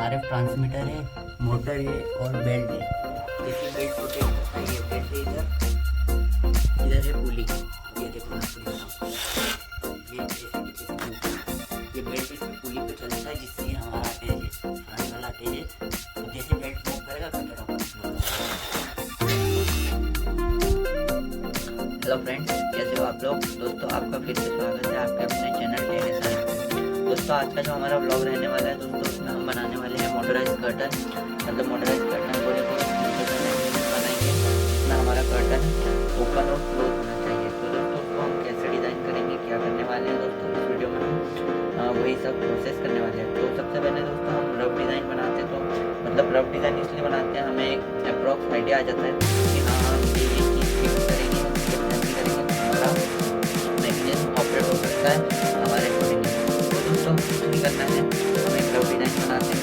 RF transmitter है, motor है और बेल्ट है। देखिए बेल्ट रोटेट करता है, ये बेल्ट है इधर है पुली, ये देखो मैं आपको दिखा रहा हूँ। ये बेल्ट इसकी पुली पे चलता है जिससे हमारा अटैच है, फ्रंट वाला अटैच है। तो जैसे बेल्ट मूव करेगा कटर ऑपरेशन होगा। हेलो फ्रेंड्स, कैसे हो आप लोग? दोस्तों आपका फिर से स्वागत है आपके अपने चैनल pt.II। दोस्तों आज का जो हमारा ब्लॉग रहने वाला है दोस्तों, उसमें हम बनाने वाले हैं मोटराइज कर्टन। मतलब मोटराइज कर्टन बोले तो बनाएंगे जिसमें हमारा कर्टन ओपन और क्लोज होना चाहिए। तो दोस्तों उसको हम कैसे डिज़ाइन करेंगे, क्या करने वाले हैं दोस्तों, इस वीडियो में हम वही सब प्रोसेस करने वाले हैं। तो सबसे पहले दोस्तों हम रफ डिज़ाइन बनाते हैं। तो मतलब रफ डिज़ाइन इसलिए बनाते हैं, हमें एक अप्रॉक्स आइडिया आ जाता है कि हाँ ये चीज़ फिक्स करेंगे, मैकेनिज्म ऑपरेट हो सकता है हमारे अकॉर्डिंग। तो दोस्तों कुछ नहीं करना है, हम एक रफ डिज़ाइन बनाते हैं।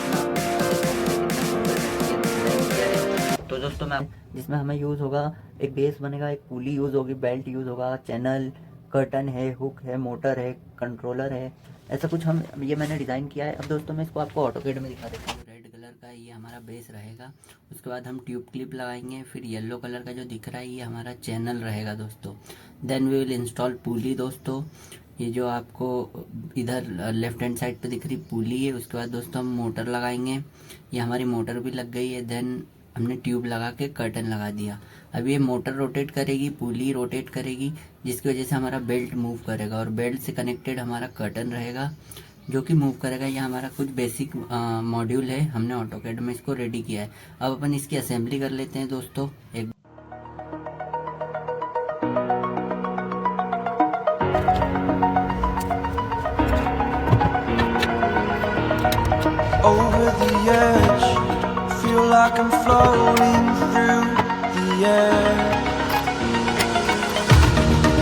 तो दोस्तों मैं जिसमें हमें यूज़ होगा एक बेस बनेगा, एक पुली यूज़ होगी, बेल्ट यूज़ होगा, चैनल, कर्टन है, हुक है, मोटर है, कंट्रोलर है, ऐसा कुछ हम ये मैंने डिज़ाइन किया है। अब दोस्तों मैं इसको आपको ऑटोकेड में दिखा देता हूँ। रेड कलर का ये हमारा बेस रहेगा, उसके बाद हम ट्यूब क्लिप लगाएंगे। फिर येलो कलर का जो दिख रहा है ये हमारा चैनल रहेगा दोस्तों। देन वी विल इंस्टॉल पुली दोस्तों। ये जो आपको इधर लेफ्ट हैंड साइड पे दिख रही पुली है, उसके बाद दोस्तों हम मोटर लगाएंगे। ये हमारी मोटर भी लग गई है। देन हमने ट्यूब लगा के कर्टन लगा दिया। अब ये मोटर रोटेट करेगी, पुली रोटेट करेगी, जिसकी वजह से हमारा बेल्ट मूव करेगा और बेल्ट से कनेक्टेड हमारा कर्टन रहेगा जो कि मूव करेगा। ये हमारा कुछ बेसिक मॉड्यूल है, हमने ऑटोकैड में इसको रेडी किया है। अब अपन इसकी असेंबली कर लेते हैं दोस्तों। एक over the edge, feel like I'm floating through the air.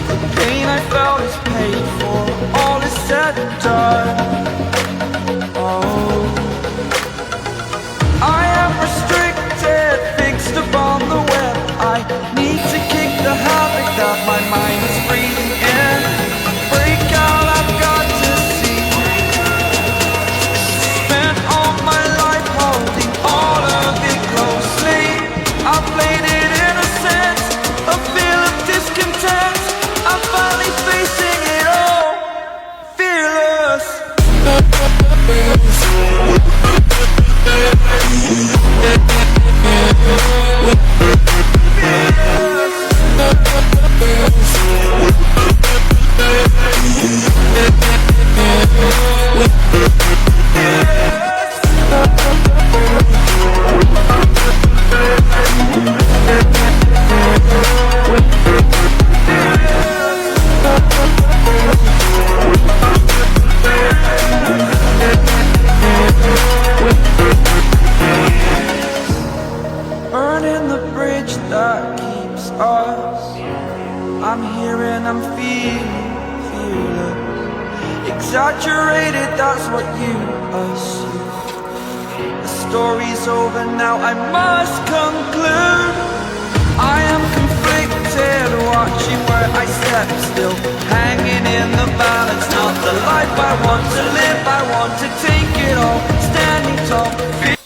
The pain I felt is paid for, all is said and done. Oh, I am restricted, fixed upon the web. I need to kick the habit that my mind is breathing in. Break out, I've got to see. Spent all my life holding all of it closely. I played it innocent, a feel of discontent. I'm finally facing it all, fearless. Burning the bridge that keeps us. I'm here and I'm feeling fearless. Exaggerated, that's what you assume. The story's over now, I must conclude. I am conflicted, watching where I step still, hanging in the balance. Not the life I want to live, I want to take it all, standing tall.